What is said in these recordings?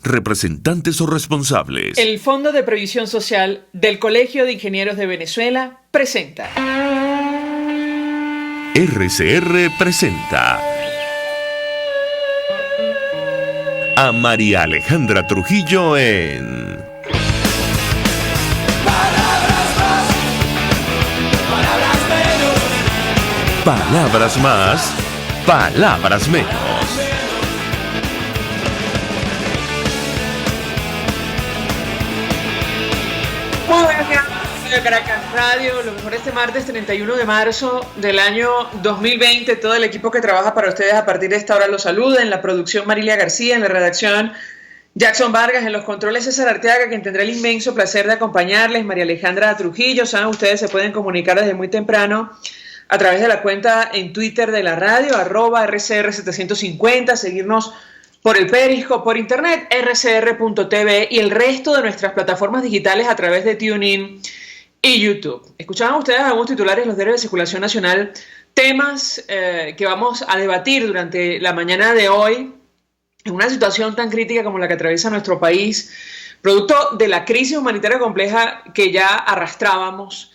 representantes o responsables. El Fondo de Previsión Social del Colegio de Ingenieros de Venezuela presenta. RCR presenta a María Alejandra Trujillo en Palabras más, palabras menos. Palabras más, palabras menos. Muy buenos días, de Caracas Radio, lo mejor este martes 31 de marzo del año 2020. Todo el equipo que trabaja para ustedes a partir de esta hora los saluda. En la producción Marilia García, en la redacción Jackson Vargas, en los controles César Arteaga, quien tendrá el inmenso placer de acompañarles, María Alejandra Trujillo. Saben, ustedes se pueden comunicar desde muy temprano a través de la cuenta en Twitter de la radio, @RCR750, seguirnos por el Periscope, por internet, rcr.tv y el resto de nuestras plataformas digitales a través de TuneIn y YouTube. Escuchaban ustedes algunos titulares de los diarios de circulación nacional, temas que vamos a debatir durante la mañana de hoy, en una situación tan crítica como la que atraviesa nuestro país, producto de la crisis humanitaria compleja que ya arrastrábamos.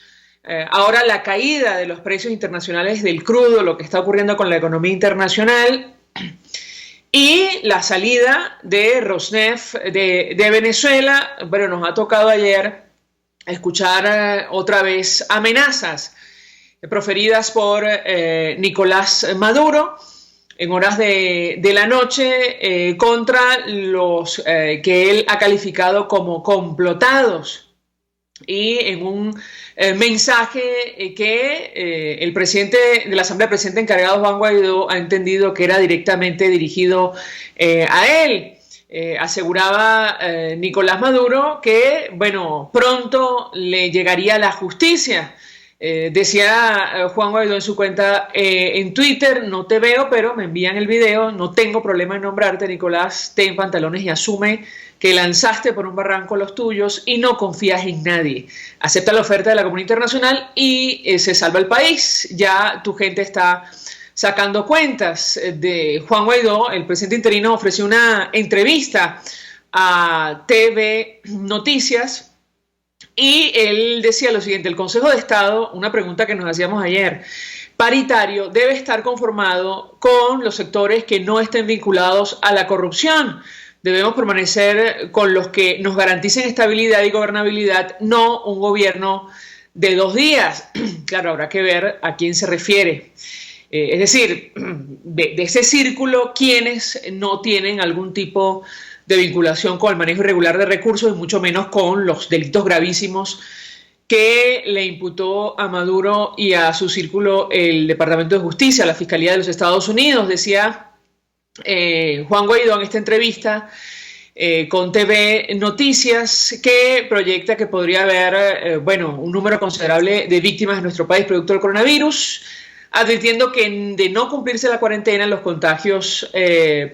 Ahora la caída de los precios internacionales del crudo, lo que está ocurriendo con la economía internacional y la salida de Rosneft de Venezuela. Bueno, nos ha tocado ayer escuchar otra vez amenazas proferidas por Nicolás Maduro en horas de la noche contra los que él ha calificado como complotados. Y en un mensaje que el presidente de la Asamblea, presidente encargado Juan Guaidó, ha entendido que era directamente dirigido a él. Aseguraba Nicolás Maduro que, bueno, pronto le llegaría la justicia. Decía Juan Guaidó en su cuenta en Twitter: no te veo, pero me envían el video, no tengo problema en nombrarte, Nicolás, ten pantalones y asume que lanzaste por un barranco los tuyos y no confías en nadie. Acepta la oferta de la comunidad internacional y se salva el país. Ya tu gente está sacando cuentas de Juan Guaidó. El presidente interino ofreció una entrevista a TV Noticias y él decía lo siguiente: el Consejo de Estado, una pregunta que nos hacíamos ayer, paritario, debe estar conformado con los sectores que no estén vinculados a la corrupción. Debemos permanecer con los que nos garanticen estabilidad y gobernabilidad, no un gobierno de 2 días. Claro, habrá que ver a quién se refiere. Es decir, de ese círculo, quienes no tienen algún tipo de vinculación con el manejo irregular de recursos y mucho menos con los delitos gravísimos que le imputó a Maduro y a su círculo el Departamento de Justicia, la Fiscalía de los Estados Unidos. Decía Juan Guaidó en esta entrevista con TV Noticias que proyecta que podría haber un número considerable de víctimas en nuestro país producto del coronavirus, advirtiendo que de no cumplirse la cuarentena los contagios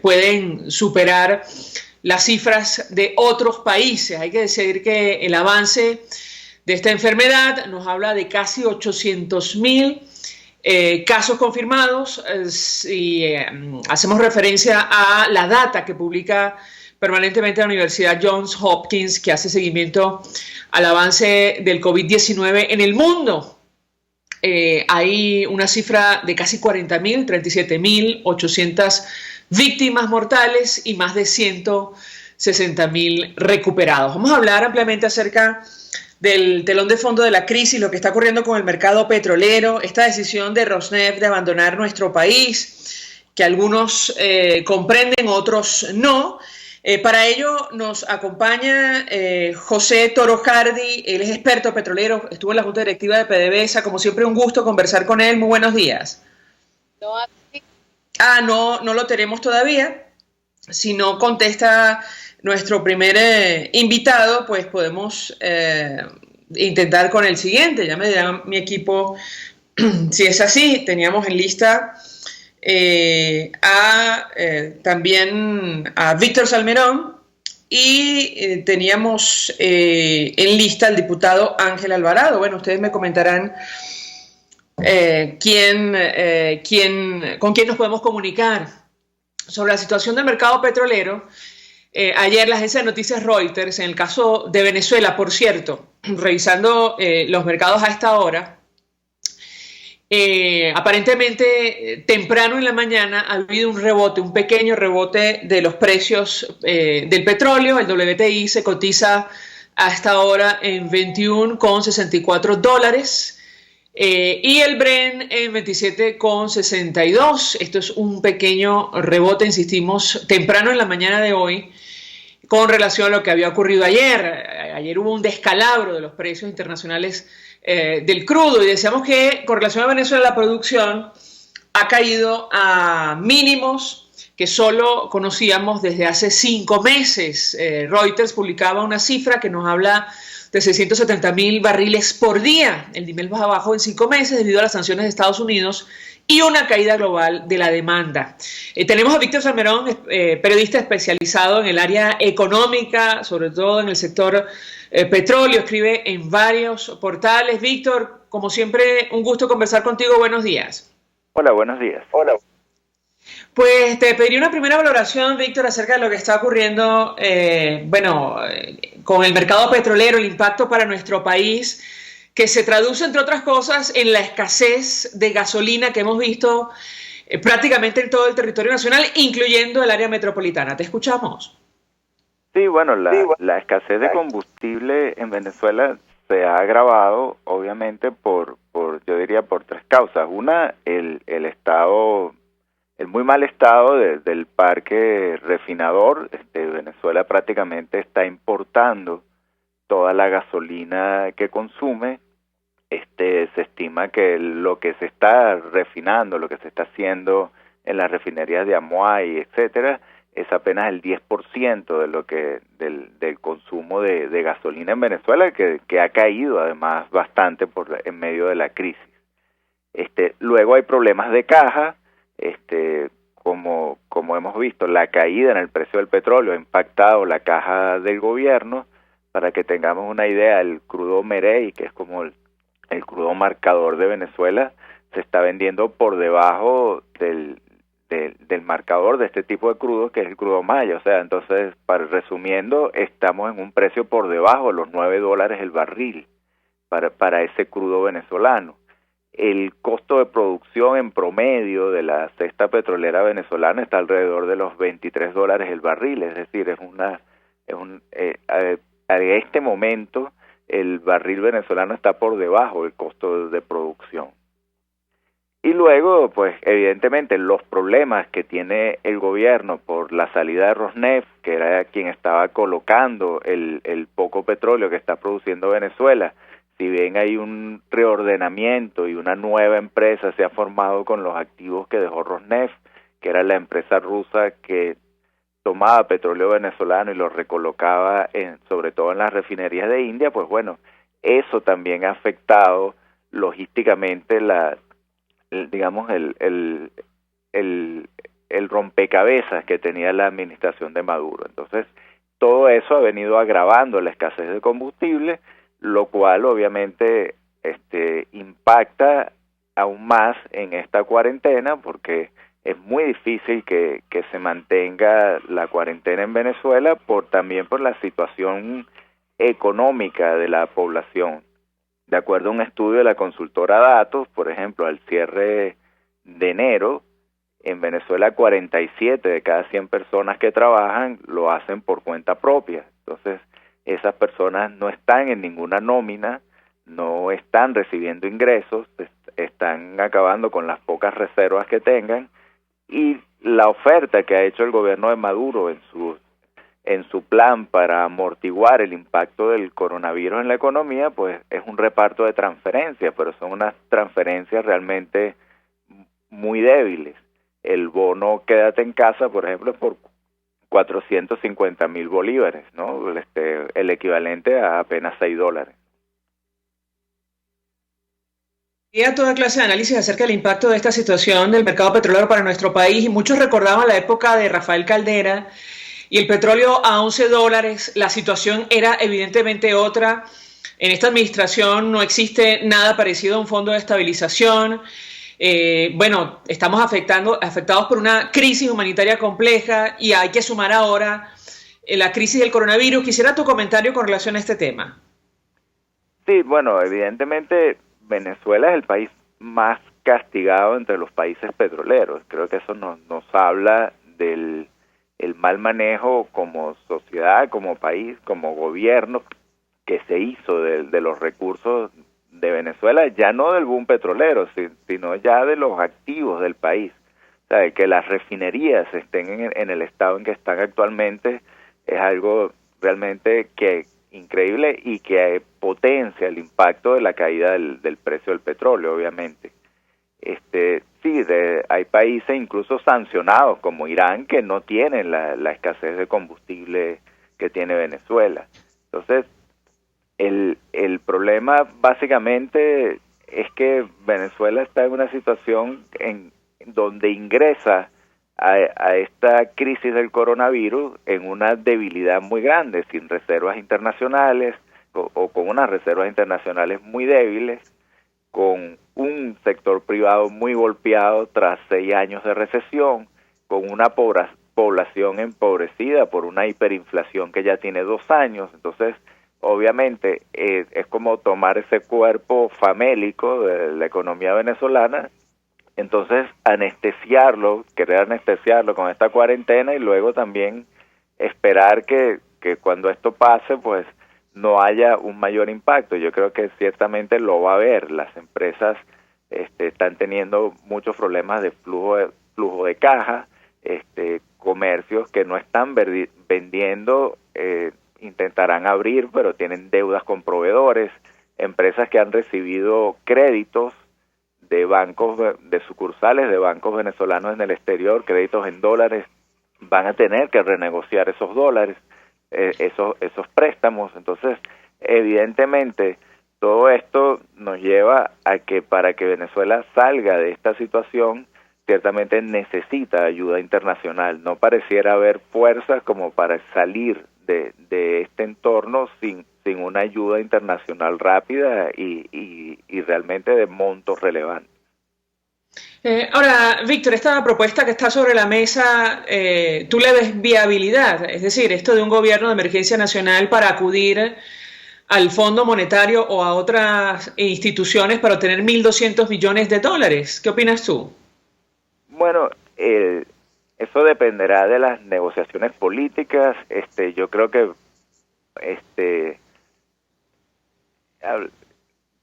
pueden superar las cifras de otros países. Hay que decir que el avance de esta enfermedad nos habla de casi 800,000 casos confirmados. Si hacemos referencia a la data que publica permanentemente la Universidad Johns Hopkins, que hace seguimiento al avance del COVID-19 en el mundo, hay una cifra de casi 40,000, 37,800 víctimas mortales y más de 160,000 recuperados. Vamos a hablar ampliamente acerca del telón de fondo de la crisis, lo que está ocurriendo con el mercado petrolero, esta decisión de Rosneft de abandonar nuestro país, que algunos comprenden, otros no. Para ello nos acompaña José Toro Hardy. Él es experto petrolero, estuvo en la Junta Directiva de PDVSA. Como siempre, un gusto conversar con él. Muy buenos días. No lo tenemos todavía. Si no contesta nuestro primer invitado, pues podemos intentar con el siguiente. Ya me dirá mi equipo si es así. Teníamos en lista también a Víctor Salmerón y teníamos en lista al diputado Ángel Alvarado. Bueno, ustedes me comentarán con quién nos podemos comunicar sobre la situación del mercado petrolero, ayer la agencia de noticias Reuters, en el caso de Venezuela, por cierto, revisando los mercados a esta hora, aparentemente temprano en la mañana ha habido un rebote, un pequeño rebote de los precios del petróleo. El WTI se cotiza a esta hora en $21,64 y el Brent en 27,62. Esto es un pequeño rebote, insistimos, temprano en la mañana de hoy con relación a lo que había ocurrido ayer. Ayer hubo un descalabro de los precios internacionales del crudo, y decíamos que con relación a Venezuela la producción ha caído a mínimos que solo conocíamos desde hace 5 meses. Reuters publicaba una cifra que nos habla de 670,000 barriles por día. El nivel más bajo en 5 meses debido a las sanciones de Estados Unidos y una caída global de la demanda. Tenemos a Víctor Salmerón, periodista especializado en el área económica, sobre todo en el sector petróleo, escribe en varios portales. Víctor, como siempre, un gusto conversar contigo. Buenos días. Hola, buenos días. Hola. Pues te pediría una primera valoración, Víctor, acerca de lo que está ocurriendo, con el mercado petrolero, el impacto para nuestro país, que se traduce, entre otras cosas, en la escasez de gasolina que hemos visto prácticamente en todo el territorio nacional, incluyendo el área metropolitana. Te escuchamos. Sí, bueno, la escasez de combustible en Venezuela se ha agravado, obviamente, yo diría, por 3 causas. Una, el muy mal estado del parque refinador. Venezuela prácticamente está importando toda la gasolina que consume. Se estima que lo que se está refinando, lo que se está haciendo en las refinerías de Amuay, etcétera, es apenas el 10% de lo que del consumo de gasolina en Venezuela, que ha caído además bastante en medio de la crisis. Luego hay problemas de caja. Como hemos visto, la caída en el precio del petróleo ha impactado la caja del gobierno. Para que tengamos una idea, el crudo Merey, que es como el crudo marcador de Venezuela, se está vendiendo por debajo del marcador de este tipo de crudo, que es el crudo Maya. O sea, entonces, resumiendo, estamos en un precio por debajo de los $9 el barril para ese crudo venezolano. El costo de producción en promedio de la cesta petrolera venezolana está alrededor de los $23 el barril, es decir, a este momento el barril venezolano está por debajo del costo de producción. Y luego, pues evidentemente los problemas que tiene el gobierno por la salida de Rosneft, que era quien estaba colocando el poco petróleo que está produciendo Venezuela. Si bien hay un reordenamiento y una nueva empresa se ha formado con los activos que dejó Rosneft, que era la empresa rusa que tomaba petróleo venezolano y lo recolocaba sobre todo en las refinerías de India, pues bueno, eso también ha afectado logísticamente el rompecabezas que tenía la administración de Maduro. Entonces, todo eso ha venido agravando la escasez de combustible, lo cual obviamente impacta aún más en esta cuarentena, porque es muy difícil que se mantenga la cuarentena en Venezuela también por la situación económica de la población. De acuerdo a un estudio de la consultora Datos, por ejemplo, al cierre de enero, en Venezuela 47 de cada 100 personas que trabajan lo hacen por cuenta propia. Entonces, esas personas no están en ninguna nómina, no están recibiendo ingresos, están acabando con las pocas reservas que tengan, y la oferta que ha hecho el gobierno de Maduro en su plan para amortiguar el impacto del coronavirus en la economía, pues es un reparto de transferencias, pero son unas transferencias realmente muy débiles. El bono Quédate en Casa, por ejemplo, es por 450,000 bolívares, ¿no? El equivalente a apenas $6. Y a toda clase de análisis acerca del impacto de esta situación del mercado petrolero para nuestro país, y muchos recordaban la época de Rafael Caldera y el petróleo a $11. La situación era evidentemente otra. En esta administración no existe nada parecido a un fondo de estabilización. Estamos afectados por una crisis humanitaria compleja, y hay que sumar ahora la crisis del coronavirus. Quisiera tu comentario con relación a este tema. Sí, bueno, evidentemente Venezuela es el país más castigado entre los países petroleros. Creo que eso nos habla del el mal manejo como sociedad, como país, como gobierno que se hizo de los recursos de Venezuela, ya no del boom petrolero, sino ya de los activos del país. O sea, que las refinerías estén en el estado en que están actualmente es algo realmente que increíble y que potencia el impacto de la caída del precio del petróleo, obviamente. Sí, hay países incluso sancionados como Irán que no tienen la escasez de combustible que tiene Venezuela. Entonces, el problema básicamente es que Venezuela está en una situación en donde ingresa a esta crisis del coronavirus en una debilidad muy grande, sin reservas internacionales o con unas reservas internacionales muy débiles, con un sector privado muy golpeado tras 6 años de recesión, con una población empobrecida por una hiperinflación que ya tiene 2 años. Entonces, obviamente, es como tomar ese cuerpo famélico de la economía venezolana, entonces querer anestesiarlo con esta cuarentena y luego también esperar que cuando esto pase, pues no haya un mayor impacto. Yo creo que ciertamente lo va a haber. Las empresas están teniendo muchos problemas de flujo de caja, comercios que no están vendiendo, intentarán abrir, pero tienen deudas con proveedores, empresas que han recibido créditos de bancos, de sucursales de bancos venezolanos en el exterior, créditos en dólares, van a tener que renegociar esos dólares, esos préstamos. Entonces, evidentemente, todo esto nos lleva a que para que Venezuela salga de esta situación, ciertamente necesita ayuda internacional. No pareciera haber fuerzas como para salir de este entorno sin una ayuda internacional rápida y realmente de montos relevantes. Ahora, Víctor, esta propuesta que está sobre la mesa, ¿tú le ves viabilidad? Es decir, esto de un gobierno de emergencia nacional para acudir al Fondo Monetario o a otras instituciones para obtener $1.200 millones. ¿Qué opinas tú? Bueno, eso dependerá de las negociaciones políticas. Yo creo que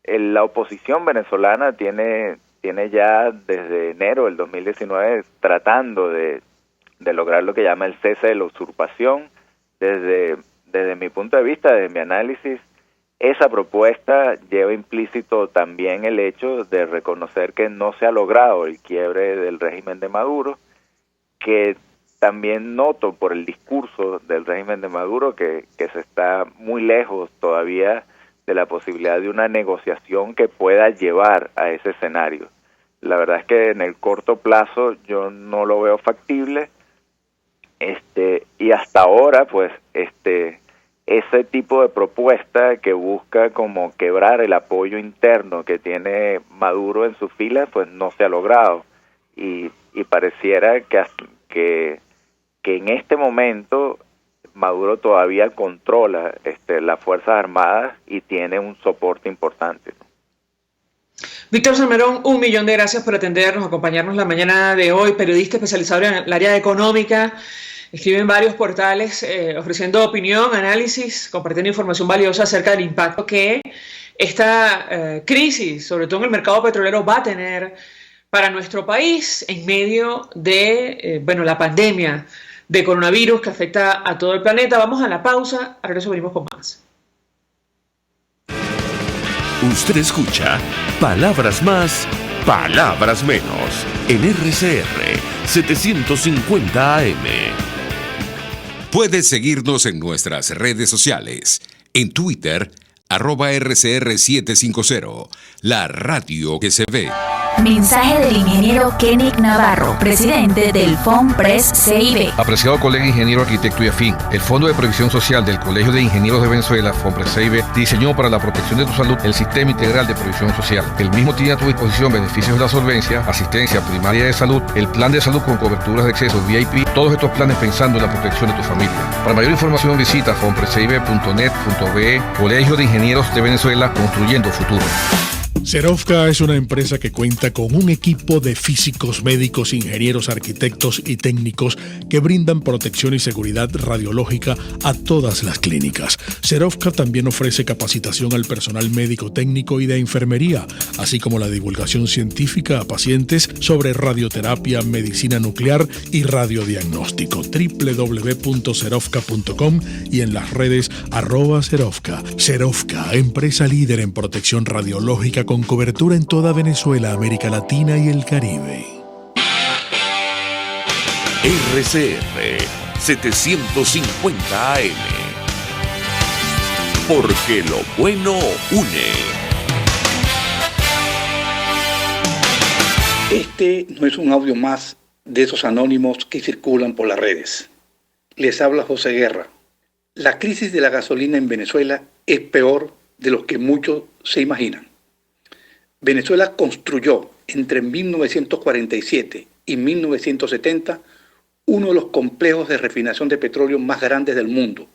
la oposición venezolana tiene ya desde enero del 2019 tratando de lograr lo que llama el cese de la usurpación. Desde mi punto de vista, desde mi análisis, esa propuesta lleva implícito también el hecho de reconocer que no se ha logrado el quiebre del régimen de Maduro, que también noto por el discurso del régimen de Maduro que se está muy lejos todavía de la posibilidad de una negociación que pueda llevar a ese escenario. La verdad es que en el corto plazo yo no lo veo factible, y hasta ahora pues ese tipo de propuesta que busca como quebrar el apoyo interno que tiene Maduro en sus filas, pues no se ha logrado, y pareciera que en este momento Maduro todavía controla las Fuerzas Armadas y tiene un soporte importante. Víctor Salmerón, 1.000.000 de gracias por atendernos, acompañarnos la mañana de hoy, periodista especializado en el área económica, escribe en varios portales ofreciendo opinión, análisis, compartiendo información valiosa acerca del impacto que esta crisis, sobre todo en el mercado petrolero, va a tener para nuestro país en medio de la pandemia de coronavirus que afecta a todo el planeta. Vamos a la pausa, a regreso venimos con más. Usted escucha Palabras Más, Palabras Menos en RCR 750 AM. Puedes seguirnos en nuestras redes sociales. En Twitter, @RCR750, la radio que se ve. Mensaje del ingeniero Kenick Navarro, presidente del FOMPRES CIB. Apreciado colega ingeniero, arquitecto y afín, el Fondo de Previsión Social del Colegio de Ingenieros de Venezuela, FOMPRES CIB, diseñó para la protección de tu salud el Sistema Integral de Previsión Social. El mismo tiene a tu disposición beneficios de la solvencia, asistencia primaria de salud, el plan de salud con coberturas de acceso VIP, todos estos planes pensando en la protección de tu familia. Para mayor información visita fomprescibe.net.be, Colegio de Ingenieros de Venezuela, construyendo futuro. Serovka es una empresa que cuenta con un equipo de físicos, médicos, ingenieros, arquitectos y técnicos que brindan protección y seguridad radiológica a todas las clínicas. Serovka también ofrece capacitación al personal médico, técnico y de enfermería, así como la divulgación científica a pacientes sobre radioterapia, medicina nuclear y radiodiagnóstico. www.serovka.com y en las redes @Serovka. Serovka, empresa líder en protección radiológica con cobertura en toda Venezuela, América Latina y el Caribe. RCR 750 AM. Porque lo bueno une. Este no es un audio más de esos anónimos que circulan por las redes. Les habla José Guerra. La crisis de la gasolina en Venezuela es peor de lo que muchos se imaginan. Venezuela construyó entre 1947 y 1970 uno de los complejos de refinación de petróleo más grandes del mundo,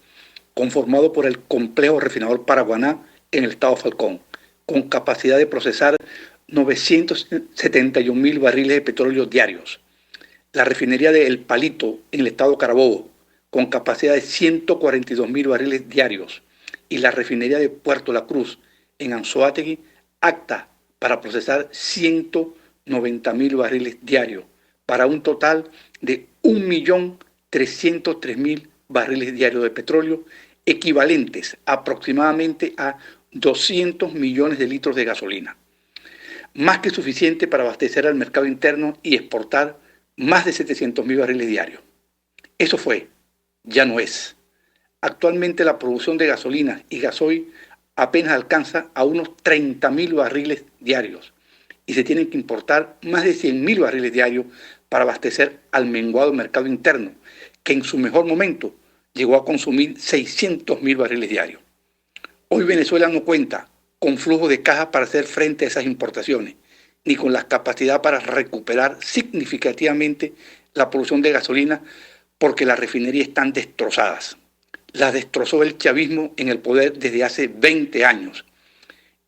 conformado por el complejo refinador Paraguaná en el estado Falcón, con capacidad de procesar 971.000 barriles de petróleo diarios. La refinería de El Palito en el estado Carabobo, con capacidad de 142.000 barriles diarios. Y la refinería de Puerto La Cruz en Anzoátegui, apta para procesar 190.000 barriles diarios, para un total de 1.303.000 barriles diarios de petróleo, equivalentes aproximadamente a 200 millones de litros de gasolina. Más que suficiente para abastecer al mercado interno y exportar más de 700.000 barriles diarios. Eso fue, ya no es. Actualmente la producción de gasolina y gasoil apenas alcanza a unos 30.000 barriles diarios y se tienen que importar más de 100.000 barriles diarios para abastecer al menguado mercado interno, que en su mejor momento llegó a consumir 600.000 barriles diarios. Hoy Venezuela no cuenta con flujo de caja para hacer frente a esas importaciones, ni con la capacidad para recuperar significativamente la producción de gasolina porque las refinerías están destrozadas. Las destrozó el chavismo en el poder desde hace 20 años.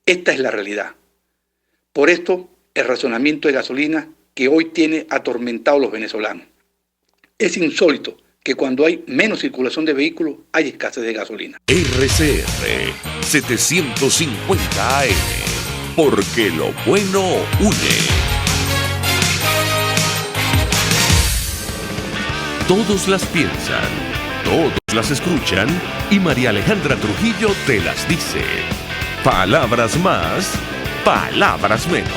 Esta es la realidad. Por esto, el racionamiento de gasolina que hoy tiene atormentado a los venezolanos. Es insólito que cuando hay menos circulación de vehículos, hay escasez de gasolina. RCR 750 AM. Porque lo bueno une. Todos las piensan, todos las escuchan y María Alejandra Trujillo te las dice. Palabras más, palabras menos.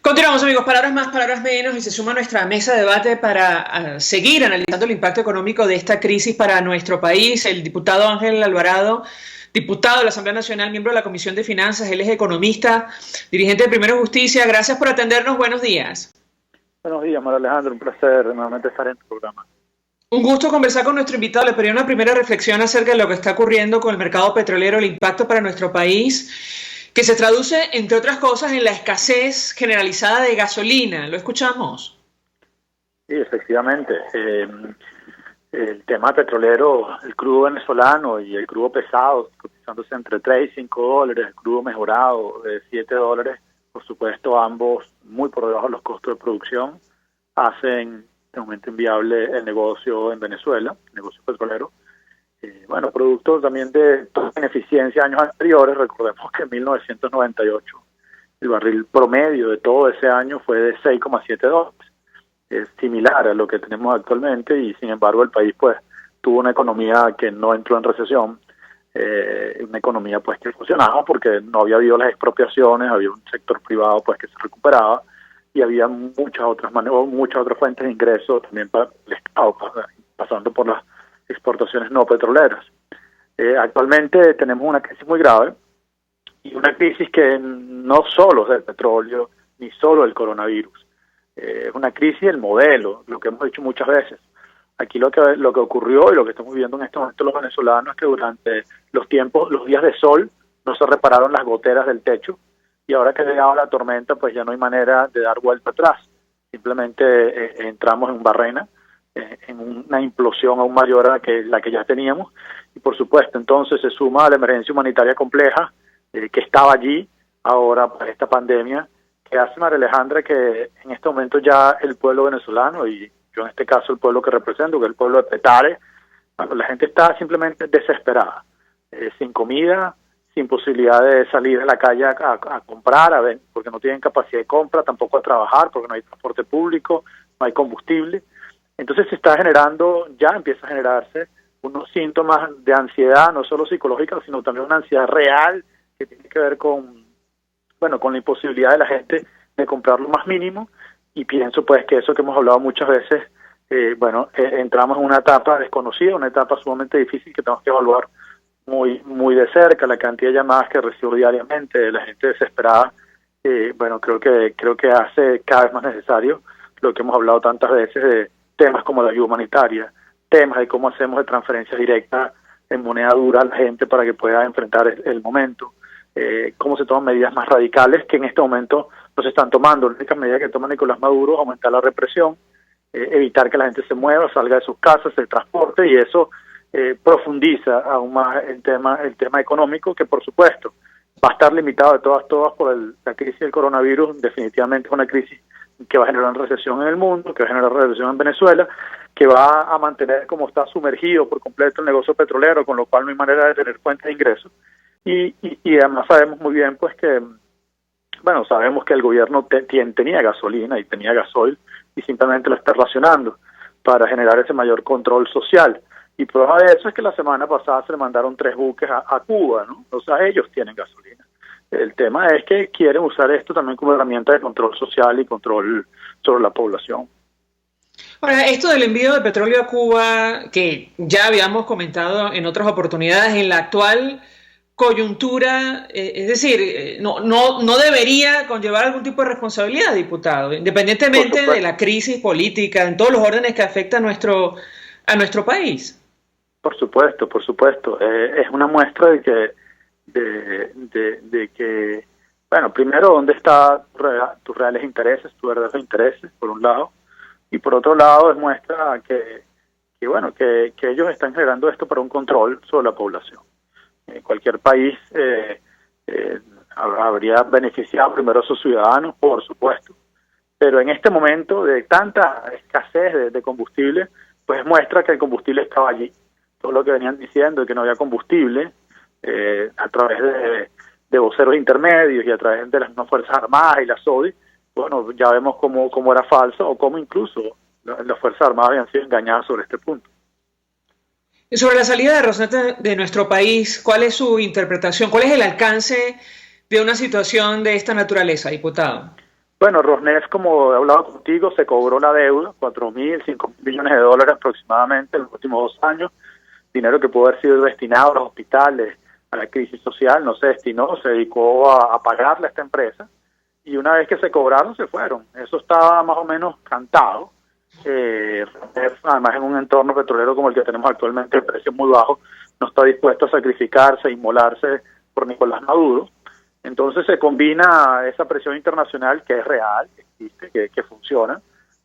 Continuamos, amigos, palabras más, palabras menos, y se suma a nuestra mesa de debate para seguir analizando el impacto económico de esta crisis para nuestro país el diputado Ángel Alvarado, diputado de la Asamblea Nacional, miembro de la Comisión de Finanzas. Él es economista, dirigente de Primero Justicia. Gracias por atendernos. Buenos días. Buenos días, María Alejandra. Un placer nuevamente estar en tu programa. Un gusto conversar con nuestro invitado. Le pedí una primera reflexión acerca de lo que está ocurriendo con el mercado petrolero, el impacto para nuestro país, que se traduce, entre otras cosas, en la escasez generalizada de gasolina. ¿Lo escuchamos? Sí, efectivamente. El tema petrolero, el crudo venezolano y el crudo pesado, cotizándose entre 3 y 5 dólares, el crudo mejorado de 7 dólares, por supuesto, ambos muy por debajo de los costos de producción, hacen de momento inviable el negocio en Venezuela, el negocio petrolero. Bueno, producto también de ineficiencia años anteriores. Recordemos que en 1998 el barril promedio de todo ese año fue de 6,7 dólares. Es similar a lo que tenemos actualmente y sin embargo el país pues tuvo una economía que no entró en recesión, una economía pues que funcionaba porque no había habido las expropiaciones, había un sector privado pues que se recuperaba y había muchas otras fuentes de ingresos también para el Estado, pasando por las exportaciones no petroleras. Actualmente tenemos una crisis muy grave una crisis que no solo es del petróleo ni solo del coronavirus, es una crisis del modelo, lo que hemos dicho muchas veces. Aquí lo que ocurrió y lo que estamos viviendo en este momento los venezolanos es que durante los días de sol no se repararon las goteras del techo, y ahora que ha llegado la tormenta pues ya no hay manera de dar vuelta atrás. Simplemente entramos en barrena, en una implosión aún mayor a la que ya teníamos, y por supuesto entonces se suma a la emergencia humanitaria compleja que estaba allí ahora para esta pandemia, que hace, María Alejandra, que en este momento ya el pueblo venezolano, y yo en este caso el pueblo que represento, que es el pueblo de Petare, bueno, la gente está simplemente desesperada, sin comida, sin posibilidad de salir a la calle a comprar, porque no tienen capacidad de compra, tampoco a trabajar, porque no hay transporte público, no hay combustible. Entonces se está generando, ya empieza a generarse unos síntomas de ansiedad, no solo psicológica, sino también una ansiedad real que tiene que ver con la imposibilidad de la gente de comprar lo más mínimo, y pienso pues que eso que hemos hablado muchas veces, entramos en una etapa desconocida, una etapa sumamente difícil que tenemos que evaluar muy de cerca. La cantidad de llamadas que recibo diariamente de la gente desesperada, creo que hace cada vez más necesario lo que hemos hablado tantas veces de temas como la ayuda humanitaria, temas de cómo hacemos de transferencias directas en moneda dura a la gente para que pueda enfrentar el momento, cómo se toman medidas más radicales que en este momento no se están tomando. La única medida que toma Nicolás Maduro es aumentar la represión, evitar que la gente se mueva, salga de sus casas, se transporte, y eso profundiza aún más el tema económico, que por supuesto va a estar limitado de todas por la crisis del coronavirus. Definitivamente es una crisis que va a generar recesión en el mundo, que va a generar recesión en Venezuela, que va a mantener como está sumergido por completo el negocio petrolero, con lo cual no hay manera de tener fuentes de ingresos. Y además sabemos muy bien pues que, sabemos que el gobierno tenía gasolina y tenía gasoil, y simplemente lo está racionando para generar ese mayor control social. Y prueba de eso es que la semana pasada se le mandaron 3 buques a Cuba, ¿no? O sea, ellos tienen gasolina. El tema es que quieren usar esto también como herramienta de control social y control sobre la población. Ahora, esto del envío de petróleo a Cuba, que ya habíamos comentado en otras oportunidades, en la actual coyuntura, es decir, no debería conllevar algún tipo de responsabilidad, diputado, independientemente de la crisis política, en todos los órdenes que afecta a nuestro país. Por supuesto. Es una muestra de que, primero, ¿dónde están tus reales intereses, tus verdaderos intereses, por un lado? Y por otro lado, es muestra que ellos están generando esto para un control sobre la población. Cualquier país habría beneficiado primero a sus ciudadanos, por supuesto. Pero en este momento de tanta escasez de combustible, pues muestra que el combustible estaba allí. Todo lo que venían diciendo de que no había combustible, a través de voceros intermedios y a través de las mismas Fuerzas Armadas y la SODI, ya vemos cómo era falso, o cómo incluso las Fuerzas Armadas habían sido engañadas sobre este punto. Y sobre la salida de Rosneft de nuestro país, ¿cuál es su interpretación? ¿Cuál es el alcance de una situación de esta naturaleza, diputado? Bueno, Rosneft, como he hablado contigo, se cobró la deuda, 4.000, 5.000 millones de dólares aproximadamente en los últimos 2 años, dinero que pudo haber sido destinado a los hospitales, a la crisis social, no se destinó, se dedicó a pagarle a esta empresa, y una vez que se cobraron, se fueron. Eso estaba más o menos cantado. Además, en un entorno petrolero como el que tenemos actualmente, el precio es muy bajo, no está dispuesto a sacrificarse, a inmolarse por Nicolás Maduro. Entonces se combina esa presión internacional que es real, que existe, que funciona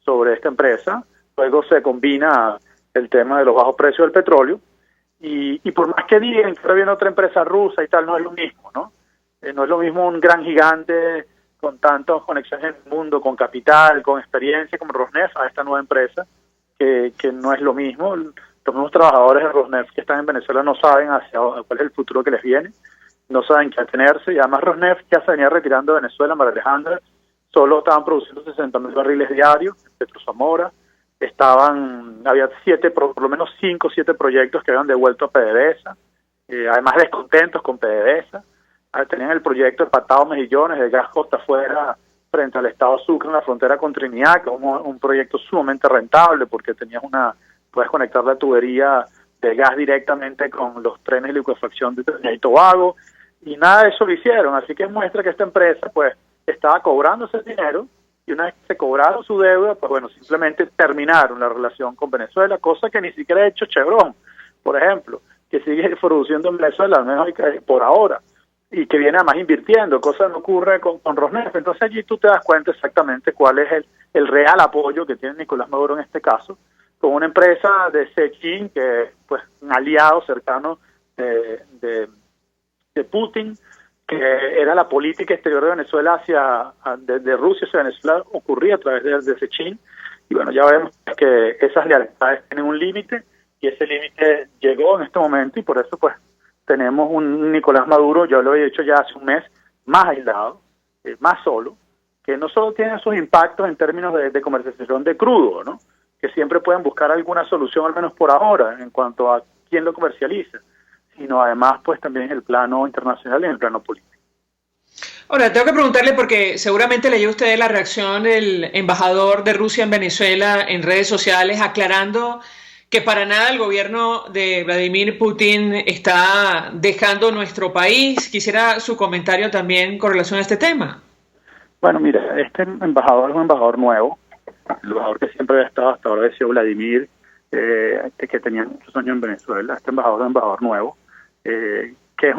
sobre esta empresa. Luego se combina el tema de los bajos precios del petróleo, y por más que digan que ahora viene otra empresa rusa y tal, no es lo mismo, ¿no? No es lo mismo un gran gigante con tantas conexiones en el mundo, con capital, con experiencia como Rosneft, a esta nueva empresa, que no es lo mismo. Los mismos trabajadores de Rosneft que están en Venezuela no saben cuál es el futuro que les viene, no saben qué atenerse, y además Rosneft ya se venía retirando de Venezuela. María Alejandra, solo estaban produciendo 60.000 barriles diarios en Petro Zamora, había por lo menos 5 o 7 proyectos que habían devuelto a PDVSA, además descontentos con PDVSA. Tenían el proyecto de Patao Mejillones, de gas costa afuera, frente al estado Sucre, en la frontera con Trinidad, que es un proyecto sumamente rentable, porque puedes conectar la tubería de gas directamente con los trenes de licuefacción de Trinidad y Tobago. Y nada de eso lo hicieron, así que muestra que esta empresa pues estaba cobrando ese dinero, y una vez que se cobraron su deuda, pues bueno, simplemente terminaron la relación con Venezuela, cosa que ni siquiera ha hecho Chevron, por ejemplo, que sigue produciendo en Venezuela, al menos por ahora, y que viene además invirtiendo, cosa que no ocurre con Rosneft. Entonces allí tú te das cuenta exactamente cuál es el real apoyo que tiene Nicolás Maduro en este caso, con una empresa de Sechin, que es pues un aliado cercano de Putin, que era la política exterior de Venezuela de Rusia hacia Venezuela, ocurría a través de Sechin, y bueno, ya vemos que esas lealtades tienen un límite, y ese límite llegó en este momento, y por eso pues tenemos un Nicolás Maduro, yo lo he dicho ya hace un mes, más aislado, más solo, que no solo tiene sus impactos en términos de comercialización de crudo, ¿no?, que siempre pueden buscar alguna solución, al menos por ahora, en cuanto a quién lo comercializa, sino además pues también en el plano internacional y en el plano político. Ahora, tengo que preguntarle, porque seguramente leyó usted la reacción del embajador de Rusia en Venezuela en redes sociales, aclarando que para nada el gobierno de Vladimir Putin está dejando nuestro país. Quisiera su comentario también con relación a este tema. Bueno, mira, este embajador es un embajador nuevo, el embajador que siempre había estado hasta ahora, decía Vladimir, que tenía muchos años en Venezuela. Este embajador es un embajador nuevo, que es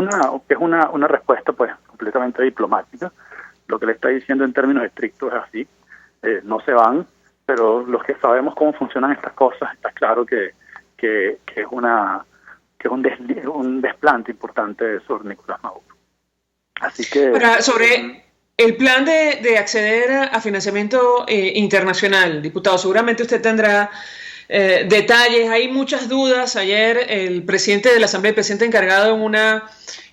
una respuesta pues completamente diplomática. Lo que le está diciendo en términos estrictos es así, no se van, pero los que sabemos cómo funcionan estas cosas, está claro que es un desplante importante sobre Nicolás Maduro. Así que ahora, sobre el plan de acceder a financiamiento internacional, diputado, seguramente usted tendrá detalles. Hay muchas dudas. Ayer el presidente de la Asamblea, el presidente encargado, en una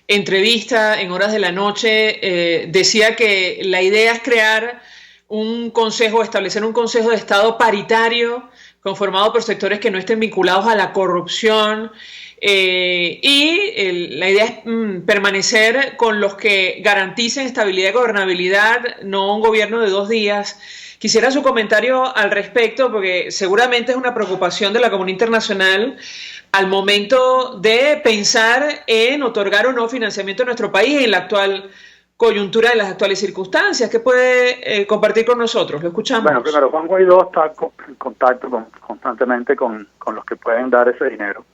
entrevista en horas de la noche, decía que la idea es crear establecer un consejo de Estado paritario conformado por sectores que no estén vinculados a la corrupción, y la idea es permanecer con los que garanticen estabilidad y gobernabilidad, no un gobierno de 2 días. Quisiera su comentario al respecto, porque seguramente es una preocupación de la comunidad internacional al momento de pensar en otorgar o no financiamiento a nuestro país en la actual coyuntura de las actuales circunstancias. ¿Qué puede compartir con nosotros? Lo escuchamos. Bueno, primero, Juan Guaidó está en contacto constantemente con los que pueden dar ese dinero.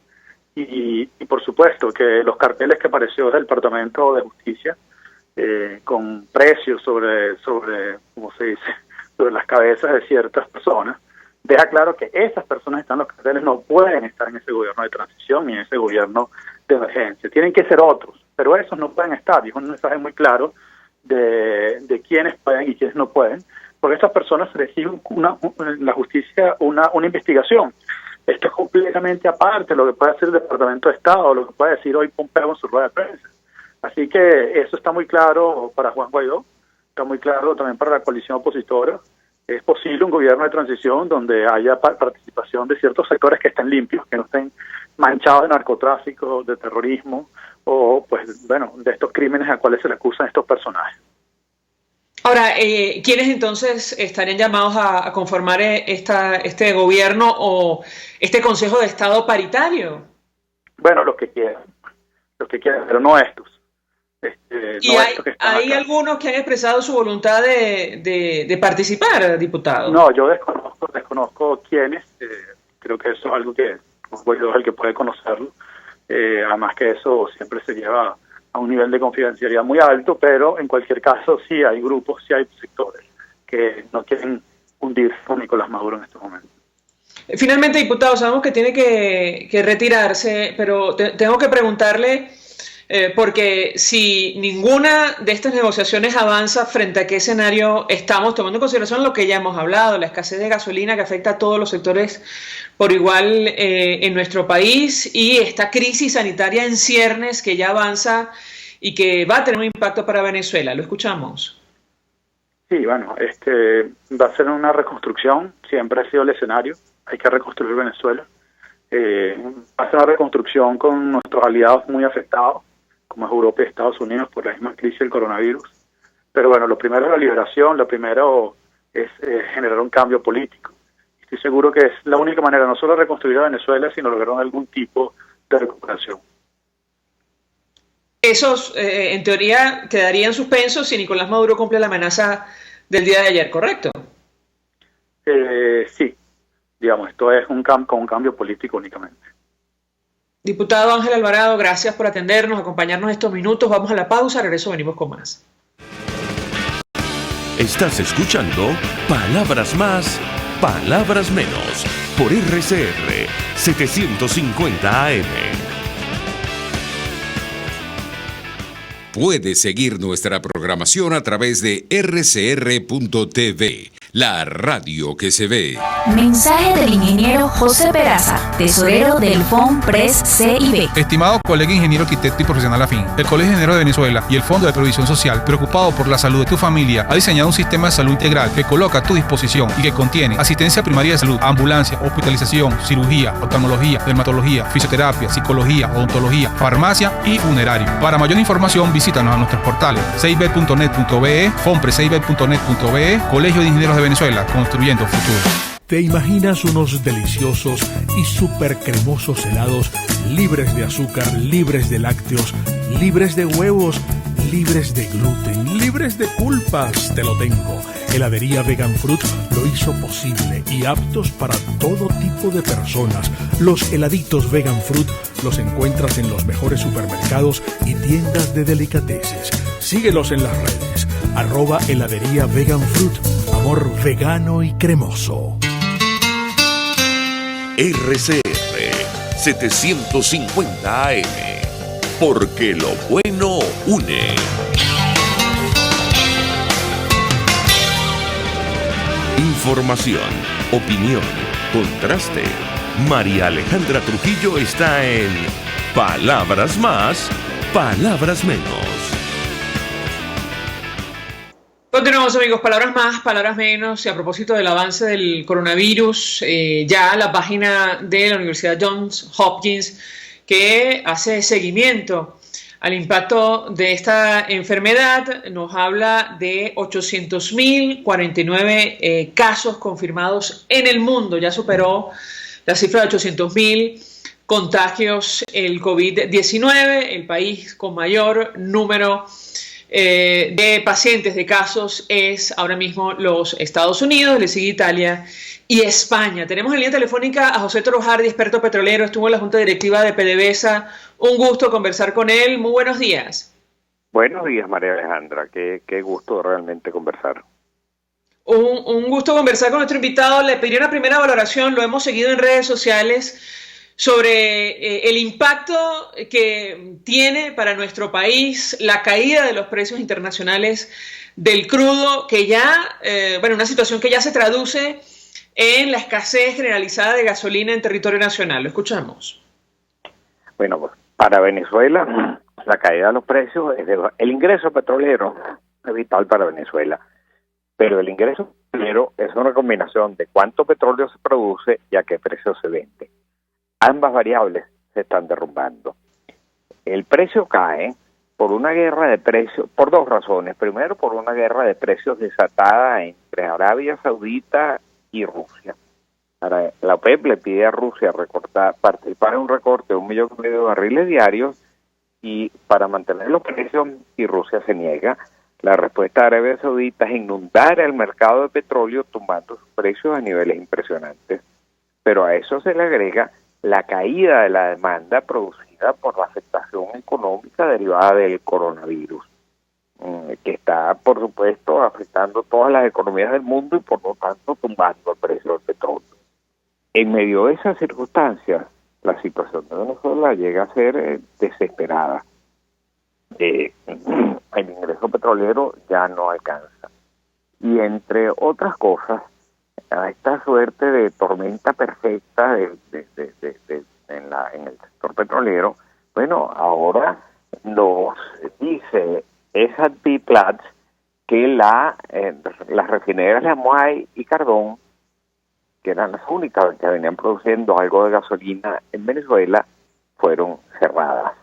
Y por supuesto que los carteles que apareció del Departamento de Justicia, con precios sobre ¿cómo se dice?, sobre las cabezas de ciertas personas, deja claro que esas personas que están en los carteles no pueden estar en ese gobierno de transición ni en ese gobierno de emergencia. Tienen que ser otros, pero esos no pueden estar. Y es un mensaje muy claro de quiénes pueden y quiénes no pueden, porque estas personas reciben en la justicia una investigación. Esto es completamente aparte de lo que puede hacer el Departamento de Estado, o lo que puede decir hoy Pompeo en su rueda de prensa. Así que eso está muy claro para Juan Guaidó, está muy claro también para la coalición opositora. Es posible un gobierno de transición donde haya participación de ciertos sectores que estén limpios, que no estén manchados de narcotráfico, de terrorismo, o pues bueno, de estos crímenes a cuales se le acusan estos personajes. Ahora, ¿quiénes entonces estarían llamados a conformar este gobierno o este Consejo de Estado paritario? Bueno, los que quieran, pero no estos. Y no hay algunos que han expresado su voluntad de participar, diputado. No, yo desconozco quiénes. Creo que eso es algo que Guaidó es el que puede conocerlo. Además que eso siempre se lleva a un nivel de confidencialidad muy alto, pero en cualquier caso sí hay grupos, sí hay sectores que no quieren hundirse con Nicolás Maduro en estos momentos. Finalmente, diputado, sabemos que tiene que retirarse, pero tengo que preguntarle, porque si ninguna de estas negociaciones avanza, ¿frente a qué escenario estamos, tomando en consideración lo que ya hemos hablado, la escasez de gasolina que afecta a todos los sectores por igual en nuestro país, y esta crisis sanitaria en ciernes que ya avanza y que va a tener un impacto para Venezuela? Lo escuchamos. Sí, bueno, va a ser una reconstrucción, siempre ha sido el escenario, hay que reconstruir Venezuela. Va a ser una reconstrucción con nuestros aliados muy afectados, como es Europa y Estados Unidos, por la misma crisis del coronavirus. Pero bueno, lo primero es la liberación, lo primero es generar un cambio político. Estoy seguro que es la única manera, no solo de reconstruir a Venezuela, sino lograr algún tipo de recuperación. esos en teoría quedarían suspensos si Nicolás Maduro cumple la amenaza del día de ayer, ¿correcto? Sí, digamos, esto es con un cambio político únicamente. Diputado Ángel Alvarado, gracias por atendernos, acompañarnos estos minutos. Vamos a la pausa, regreso, venimos con más. Estás escuchando Palabras Más, Palabras Menos por RCR 750 AM. Puedes seguir nuestra programación a través de rcr.tv, la radio que se ve. Mensaje del ingeniero José Peraza, tesorero del FOMPRES CIB. Estimado colega ingeniero arquitecto y profesional afín, el Colegio de Ingenieros de Venezuela y el Fondo de Previsión Social, preocupado por la salud de tu familia, ha diseñado un sistema de salud integral que coloca a tu disposición y que contiene asistencia primaria de salud, ambulancia, hospitalización, cirugía, oftalmología, dermatología, fisioterapia, psicología, odontología, farmacia y funerario. Para mayor información, visítanos a nuestros portales cib.net.be, fomprescib.net.be, Colegio de Ingenieros de Venezuela, construyendo futuro. ¿Te imaginas unos deliciosos y súper cremosos helados libres de azúcar, libres de lácteos, libres de huevos, libres de gluten, libres de culpas? Te lo tengo. Heladería Vegan Fruit lo hizo posible y aptos para todo tipo de personas. Los heladitos Vegan Fruit los encuentras en los mejores supermercados y tiendas de delicateces. Síguelos en las redes. @heladería Vegan Fruit. Amor vegano y cremoso. RCR 750 AM, porque lo bueno une. Información, opinión, contraste. María Alejandra Trujillo está en Palabras Más, Palabras Menos. Continuamos, amigos, palabras más, palabras menos. Y a propósito del avance del coronavirus, ya la página de la Universidad Johns Hopkins, que hace seguimiento al impacto de esta enfermedad, nos habla de 800.049 casos confirmados en el mundo. Ya superó la cifra de 800.000 contagios el COVID-19, el país con mayor número de pacientes, de casos, es ahora mismo los Estados Unidos, le sigue Italia y España. Tenemos en línea telefónica a José Toro Hardy, experto petrolero, estuvo en la Junta Directiva de PDVSA. Un gusto conversar con él. Muy buenos días. Buenos días, María Alejandra. Qué gusto realmente conversar. Un gusto conversar con nuestro invitado. Le pedí una primera valoración, lo hemos seguido en redes sociales, sobre el impacto que tiene para nuestro país la caída de los precios internacionales del crudo, que ya, una situación que ya se traduce en la escasez generalizada de gasolina en territorio nacional. Lo escuchamos. Bueno, pues para Venezuela, la caída de los precios, el ingreso petrolero es vital para Venezuela, pero el ingreso petrolero es una combinación de cuánto petróleo se produce y a qué precio se vende. Ambas variables se están derrumbando. El precio cae por una guerra de precios, por dos razones. Primero, por una guerra de precios desatada entre Arabia Saudita y Rusia. La OPEP le pide a Rusia participar en un recorte de 1,5 millones de barriles diarios y para mantener los precios, y Rusia se niega. La respuesta de Arabia Saudita es inundar el mercado de petróleo tumbando sus precios a niveles impresionantes. Pero a eso se le agrega la caída de la demanda producida por la afectación económica derivada del coronavirus, que está, por supuesto, afectando todas las economías del mundo y, por lo tanto, tumbando el precio del petróleo. En medio de esas circunstancias, la situación de Venezuela llega a ser desesperada. El ingreso petrolero ya no alcanza. Y entre otras cosas, a esta suerte de tormenta perfecta en el sector petrolero, bueno, ahora nos dice S&P Platts que las refinerías de Amuay y Cardón, que eran las únicas que venían produciendo algo de gasolina en Venezuela, fueron cerradas.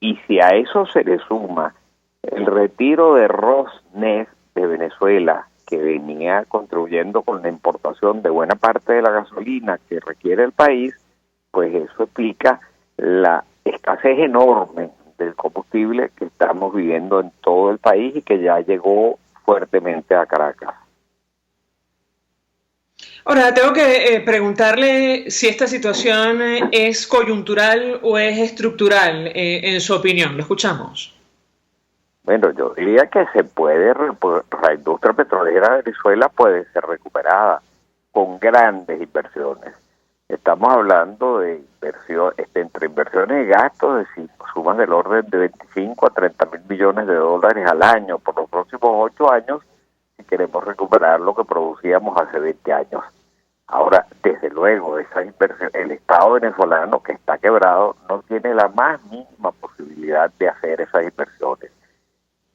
Y si a eso se le suma el retiro de Rosneft de Venezuela, que venía contribuyendo con la importación de buena parte de la gasolina que requiere el país, pues eso explica la escasez enorme del combustible que estamos viviendo en todo el país y que ya llegó fuertemente a Caracas. Ahora, tengo que preguntarle si esta situación es coyuntural o es estructural, en su opinión. Lo escuchamos. Bueno, yo diría que la industria petrolera de Venezuela puede ser recuperada con grandes inversiones. Estamos hablando de entre inversiones y gastos de sumas del orden de 25 a 30 mil millones de dólares al año por los próximos 8 años si queremos recuperar lo que producíamos hace 20 años. Ahora, desde luego, esa inversión, el Estado venezolano que está quebrado no tiene la más mínima posibilidad de hacer esas inversiones.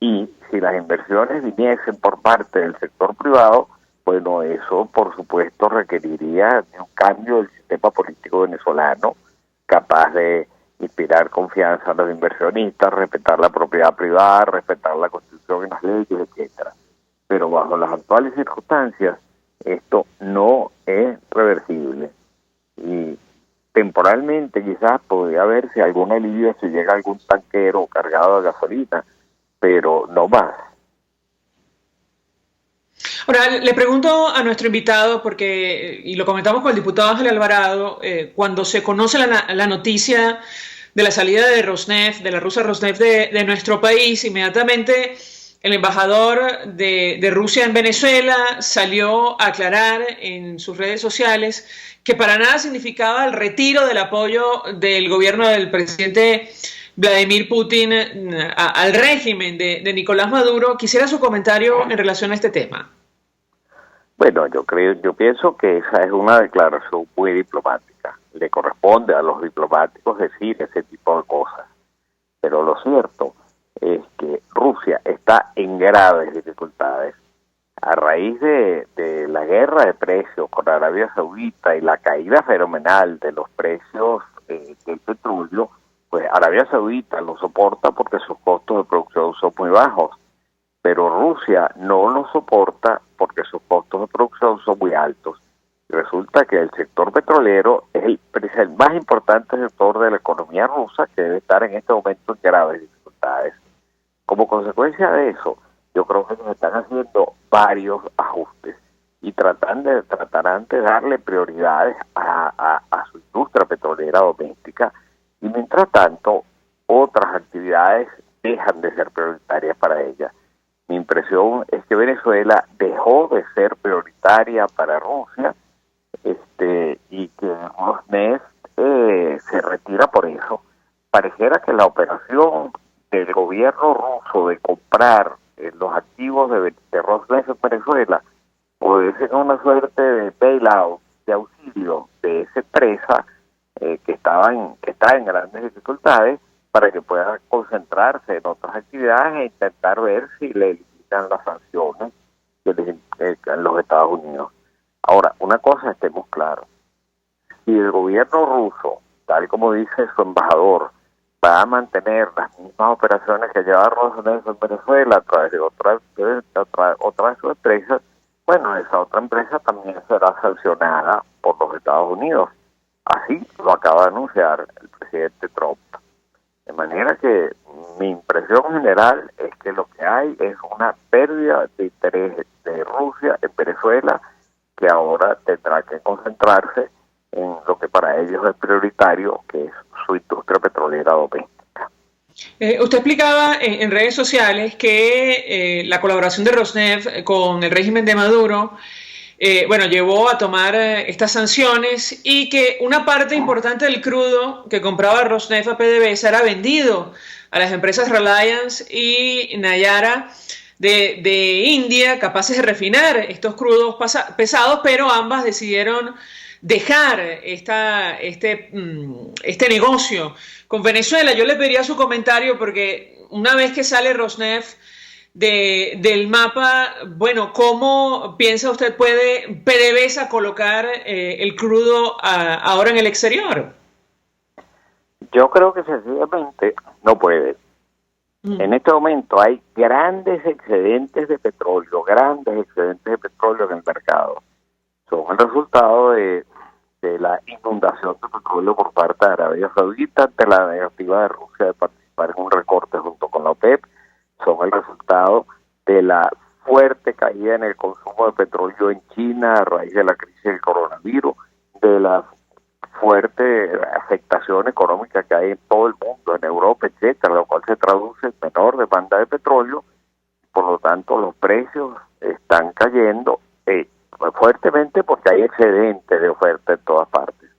Y si las inversiones viniesen por parte del sector privado, bueno, eso por supuesto requeriría de un cambio del sistema político venezolano, capaz de inspirar confianza a los inversionistas, respetar la propiedad privada, respetar la Constitución y las leyes, etcétera. Pero bajo las actuales circunstancias, esto no es reversible. Y temporalmente quizás podría haberse algún alivio si llega algún tanquero cargado de gasolina, pero no más. Ahora, le pregunto a nuestro invitado, porque, y lo comentamos con el diputado Ángel Alvarado, cuando se conoce la noticia de la salida de Rosneft, de la rusa Rosneft de nuestro país, inmediatamente el embajador de Rusia en Venezuela salió a aclarar en sus redes sociales que para nada significaba el retiro del apoyo del gobierno del presidente Vladimir Putin al régimen de Nicolás Maduro. Quisiera su comentario en relación a este tema. Bueno, yo pienso que esa es una declaración muy diplomática. Le corresponde a los diplomáticos decir ese tipo de cosas. Pero lo cierto es que Rusia está en graves dificultades. A raíz de la guerra de precios con Arabia Saudita y la caída fenomenal de los precios del petróleo, pues Arabia Saudita lo soporta porque sus costos de producción son muy bajos, pero Rusia no lo soporta porque sus costos de producción son muy altos. Y resulta que el sector petrolero es el más importante sector de la economía rusa, que debe estar en este momento en graves dificultades. Como consecuencia de eso, yo creo que se están haciendo varios ajustes y tratarán de darle prioridades a su industria petrolera doméstica, y mientras tanto otras actividades dejan de ser prioritarias para ella. Mi impresión es que Venezuela dejó de ser prioritaria para Rusia, y que Rosneft se retira por eso. Pareciera que la operación del gobierno ruso de comprar los activos de Rosneft en Venezuela puede ser una suerte de bailout, de auxilio de esa empresa que está en grandes dificultades, para que pueda concentrarse en otras actividades e intentar ver si le eliminan las sanciones en los Estados Unidos. Ahora, una cosa estemos claros: si el gobierno ruso, tal como dice su embajador, va a mantener las mismas operaciones que lleva Rosneft en Venezuela a través de otra de sus empresas, bueno, esa otra empresa también será sancionada por los Estados Unidos. Así lo acaba de anunciar el presidente Trump. De manera que mi impresión general es que lo que hay es una pérdida de interés de Rusia en Venezuela, que ahora tendrá que concentrarse en lo que para ellos es prioritario, que es su industria petrolera doméstica. Usted explicaba en redes sociales que la colaboración de Rosneft con el régimen de Maduro llevó a tomar estas sanciones, y que una parte importante del crudo que compraba Rosneft a PDVSA era vendido a las empresas Reliance y Nayara de India, capaces de refinar estos crudos pesados, pero ambas decidieron dejar este negocio con Venezuela. Yo le pediría su comentario, porque una vez que sale Rosneft del mapa, bueno, ¿cómo piensa usted puede PDVSA colocar el crudo ahora en el exterior? Yo creo que sencillamente no puede. En este momento hay grandes excedentes de petróleo en el mercado. Son el resultado de la inundación de petróleo por parte de Arabia Saudita ante la negativa de Rusia de participar en un caída en el consumo de petróleo en China a raíz de la crisis del coronavirus, de la fuerte afectación económica que hay en todo el mundo, en Europa, etcétera, lo cual se traduce en menor demanda de petróleo. Por lo tanto, los precios están cayendo fuertemente porque hay excedente de oferta en todas partes.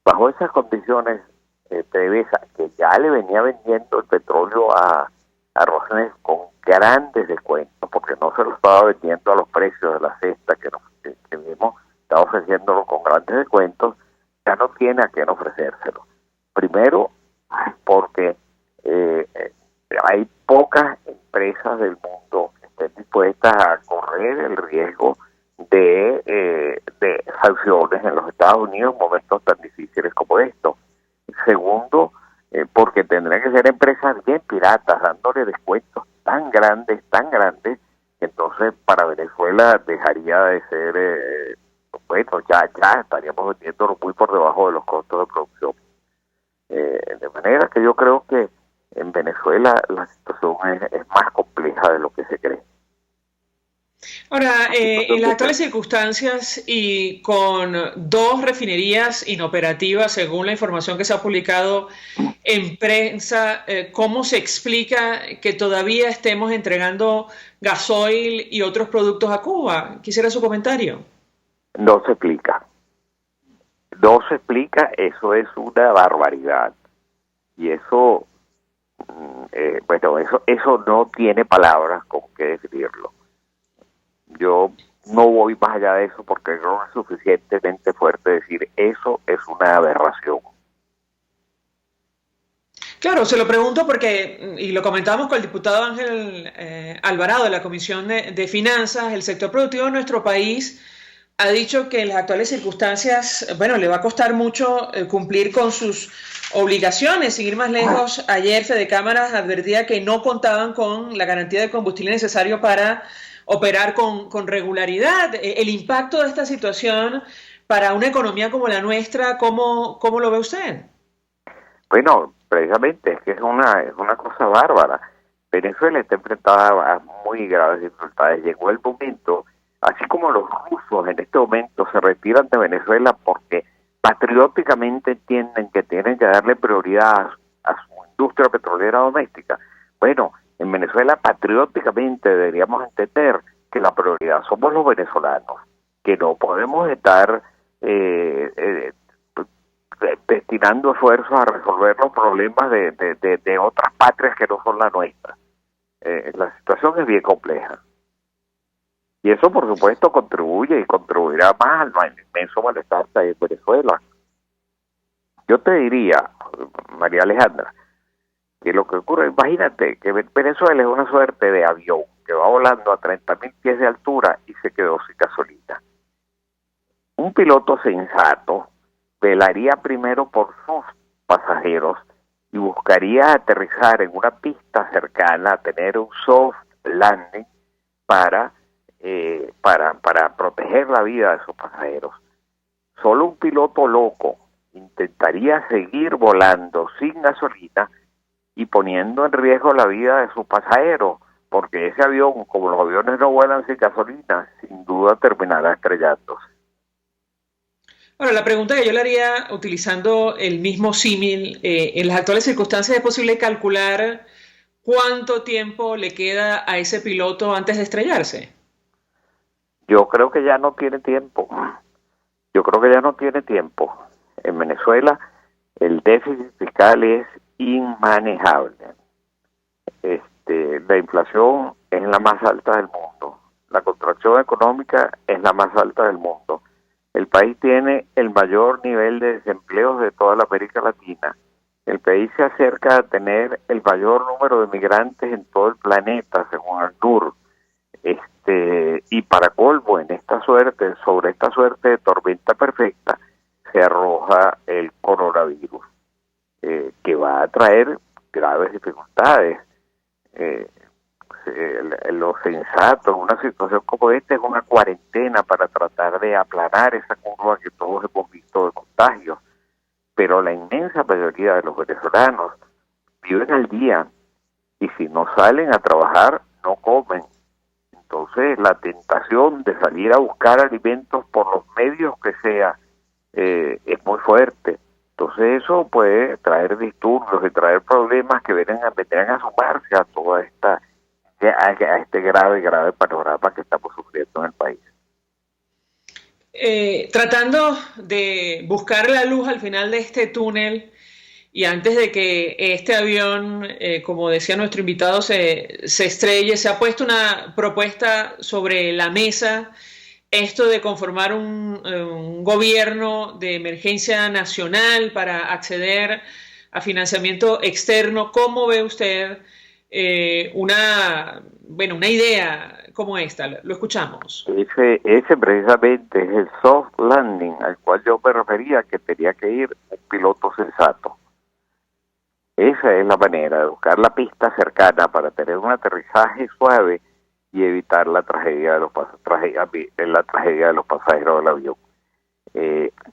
Bajo esas condiciones, PDVSA, que ya le venía vendiendo el petróleo a Rosneft con grandes descuentos, porque no se lo estaba vendiendo a los precios de la cesta que vimos, estaba ofreciéndolo con grandes descuentos, ya no tiene a quién ofrecérselo. Primero, porque hay pocas empresas del mundo que estén dispuestas a correr el riesgo de sanciones en los Estados Unidos en momentos tan difíciles como estos. Segundo, porque tendrían que ser empresas bien piratas, dándole descuentos tan grandes, que entonces para Venezuela dejaría de ser, ya estaríamos vendiéndolo muy por debajo de los costos de producción. De manera que yo creo que en Venezuela la situación es más compleja de lo que se cree. Ahora, en las actuales circunstancias y con 2 refinerías inoperativas, según la información que se ha publicado en prensa, ¿cómo se explica que todavía estemos entregando gasoil y otros productos a Cuba? Quisiera su comentario. No se explica, eso es una barbaridad. Y eso, eso no tiene palabras con qué definirlo. Yo no voy más allá de eso porque no es suficientemente fuerte decir eso es una aberración. Claro, se lo pregunto porque, y lo comentábamos con el diputado Ángel Alvarado de la Comisión de Finanzas, el sector productivo de nuestro país ha dicho que en las actuales circunstancias, le va a costar mucho cumplir con sus obligaciones. Sin ir más lejos, ayer Fede Cámaras advertía que no contaban con la garantía de combustible necesario para operar con regularidad. El impacto de esta situación para una economía como la nuestra, ¿cómo lo ve usted? Bueno, precisamente es que es una cosa bárbara. Venezuela está enfrentada a muy graves dificultades. Llegó el momento, así como los rusos en este momento se retiran de Venezuela porque patrióticamente entienden que tienen que darle prioridad a su industria petrolera doméstica. Bueno, en Venezuela patrióticamente deberíamos entender que la prioridad somos los venezolanos, que no podemos estar destinando esfuerzos a resolver los problemas de otras patrias que no son la nuestra. La situación es bien compleja. Y eso, por supuesto, contribuye y contribuirá más al inmenso malestar que hay en Venezuela. Yo te diría, María Alejandra, que lo que ocurre, imagínate que Venezuela es una suerte de avión que va volando a 30.000 pies de altura y se quedó sin gasolina. Un piloto sensato velaría primero por sus pasajeros y buscaría aterrizar en una pista cercana, tener un soft landing para proteger la vida de sus pasajeros. Solo un piloto loco intentaría seguir volando sin gasolina y poniendo en riesgo la vida de sus pasajeros, porque ese avión, como los aviones no vuelan sin gasolina, sin duda terminará estrellándose. Bueno, la pregunta que yo le haría, utilizando el mismo símil, en las actuales circunstancias, ¿es posible calcular cuánto tiempo le queda a ese piloto antes de estrellarse? Yo creo que ya no tiene tiempo. En Venezuela el déficit fiscal es inmanejable. La inflación es la más alta del mundo. La contracción económica es la más alta del mundo. El país tiene el mayor nivel de desempleo de toda la América Latina. El país se acerca a tener el mayor número de migrantes en todo el planeta, según ACNUR. Y para colmo, sobre esta suerte de tormenta perfecta, se arroja el coronavirus, que va a traer graves dificultades. Lo sensato en una situación como esta es una cuarentena para tratar de aplanar esa curva que todos hemos visto de contagios, pero la inmensa mayoría de los venezolanos viven al día y si no salen a trabajar no comen. Entonces la tentación de salir a buscar alimentos por los medios que sea es muy fuerte. Entonces eso puede traer disturbios y traer problemas que vendrán a sumarse a toda esta a este grave panorama que estamos sufriendo en el país. Tratando de buscar la luz al final de este túnel y antes de que este avión, como decía nuestro invitado, se estrelle, se ha puesto una propuesta sobre la mesa, esto de conformar un gobierno de emergencia nacional para acceder a financiamiento externo. ¿Cómo ve usted una idea como esta? Lo escuchamos. Ese precisamente es el soft landing al cual yo me refería, que tenía que ir un piloto sensato. Esa es la manera de buscar la pista cercana para tener un aterrizaje suave y evitar la tragedia de los pasajeros del avión.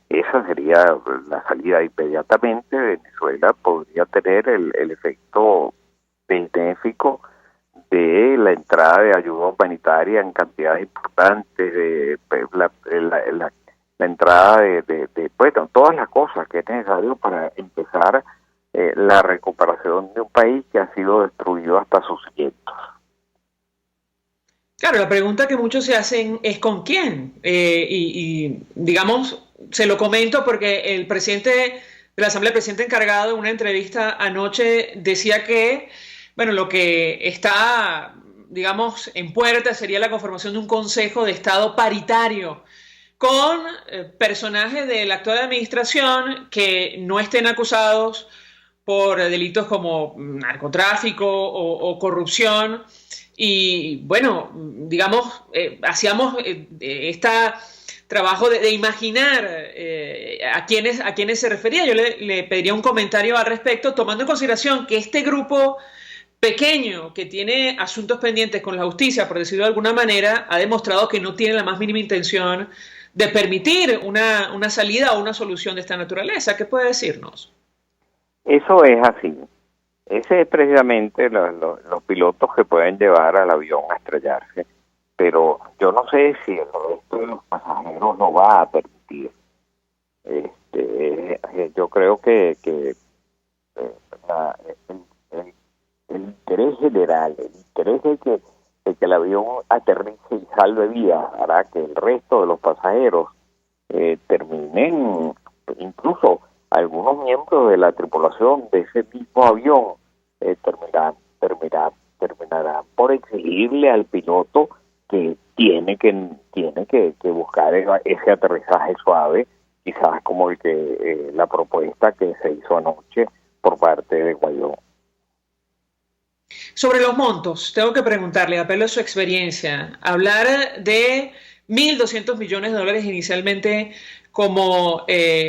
Esa sería la salida inmediatamente. Venezuela podría tener el efecto benéfico de la entrada de ayuda humanitaria en cantidades importantes, de la entrada de todas las cosas que es necesario para empezar la recuperación de un país que ha sido destruido hasta sus cimientos. Claro, la pregunta que muchos se hacen es ¿con quién? Y digamos, se lo comento porque el presidente de la Asamblea, el presidente encargado, en una entrevista anoche decía que, bueno, lo que está, digamos, en puerta sería la conformación de un Consejo de Estado paritario con personajes de la actual administración que no estén acusados por delitos como narcotráfico o corrupción. Y bueno, digamos, hacíamos este trabajo de imaginar a quiénes se refería. Yo le pediría un comentario al respecto, tomando en consideración que este grupo pequeño que tiene asuntos pendientes con la justicia, por decirlo de alguna manera, ha demostrado que no tiene la más mínima intención de permitir una salida o una solución de esta naturaleza. ¿Qué puede decirnos? Eso es así. Ese es precisamente los pilotos que pueden llevar al avión a estrellarse, pero yo no sé si el resto de los pasajeros lo va a permitir. Yo creo que el interés general, el interés de que el avión aterrice y salve vidas hará que el resto de los pasajeros terminen, incluso algunos miembros de la tripulación de ese mismo avión terminarán por exigirle al piloto que tiene que buscar ese aterrizaje suave, quizás como el que la propuesta que se hizo anoche por parte de Guaidó. Sobre los montos, tengo que preguntarle, apelo a su experiencia, hablar de 1.200 millones de dólares inicialmente como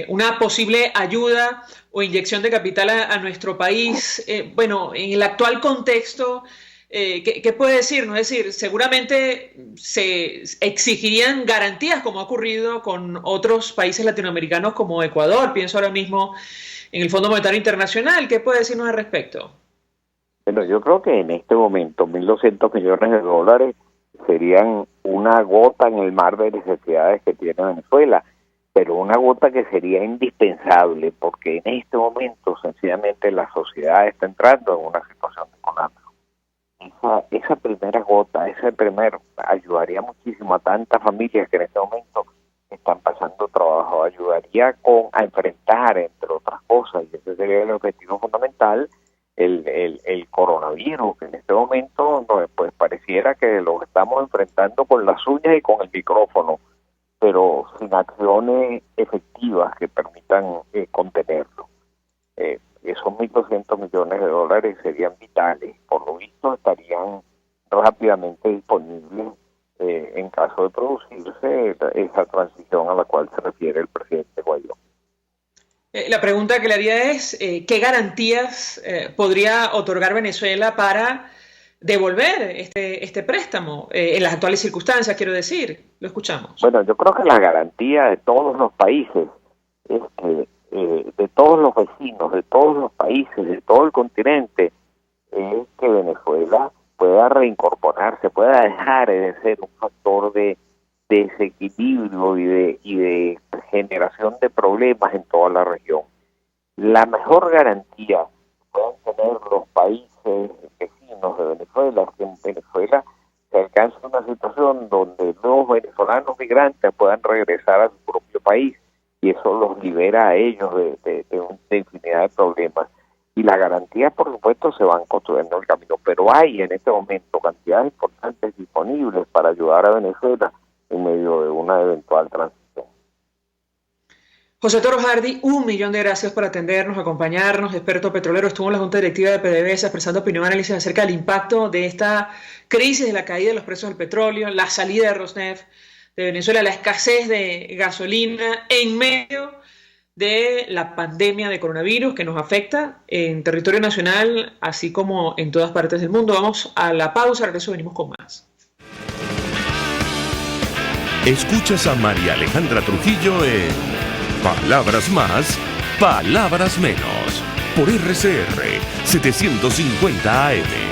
una posible ayuda o inyección de capital a nuestro país. Bueno, en el actual contexto, ¿qué puede decirnos? Es decir, seguramente se exigirían garantías como ha ocurrido con otros países latinoamericanos como Ecuador. Pienso ahora mismo en el Fondo Monetario Internacional. ¿Qué puede decirnos al respecto? Bueno, yo creo que en este momento 1.200 millones de dólares serían una gota en el mar de necesidades que tiene Venezuela, pero una gota que sería indispensable porque en este momento sencillamente la sociedad está entrando en una situación económica. Esa primera gota, ese primer ayudaría muchísimo a tantas familias que en este momento están pasando trabajo, ayudaría a enfrentar, entre otras cosas, y ese sería el objetivo fundamental, el coronavirus, que en este momento pues pareciera que lo estamos enfrentando con las uñas y con el micrófono, pero sin acciones efectivas que permitan contenerlo. Esos 1.200 millones de dólares serían vitales, por lo visto estarían rápidamente disponibles en caso de producirse esa transición a la cual se refiere el presidente Guaidó. La pregunta que le haría es, ¿qué garantías podría otorgar Venezuela para devolver este préstamo en las actuales circunstancias, quiero decir? Lo escuchamos. Bueno, yo creo que la garantía de todos los países es que de todos los vecinos, de todos los países, de todo el continente, es que Venezuela pueda reincorporarse, pueda dejar de ser un factor de desequilibrio y de generación de problemas en toda la región. La mejor garantía que puedan tener los países vecinos de Venezuela es que en Venezuela se alcance una situación donde los venezolanos migrantes puedan regresar a su propio país, y eso los libera a ellos de infinidad de problemas. Y las garantías, por supuesto, se van construyendo en el camino, pero hay en este momento cantidades importantes disponibles para ayudar a Venezuela en medio de una eventual transición. José Toro Hardy, 1.000.000 de gracias por atendernos, acompañarnos, experto petrolero. Estuvo en la Junta Directiva de PDVSA expresando opinión y análisis acerca del impacto de esta crisis, de la caída de los precios del petróleo, la salida de Rosneft de Venezuela, la escasez de gasolina en medio de la pandemia de coronavirus que nos afecta en territorio nacional, así como en todas partes del mundo. Vamos a la pausa, regreso, venimos con más. Escuchas a María Alejandra Trujillo en Palabras Más, Palabras Menos, por RCR 750 AM.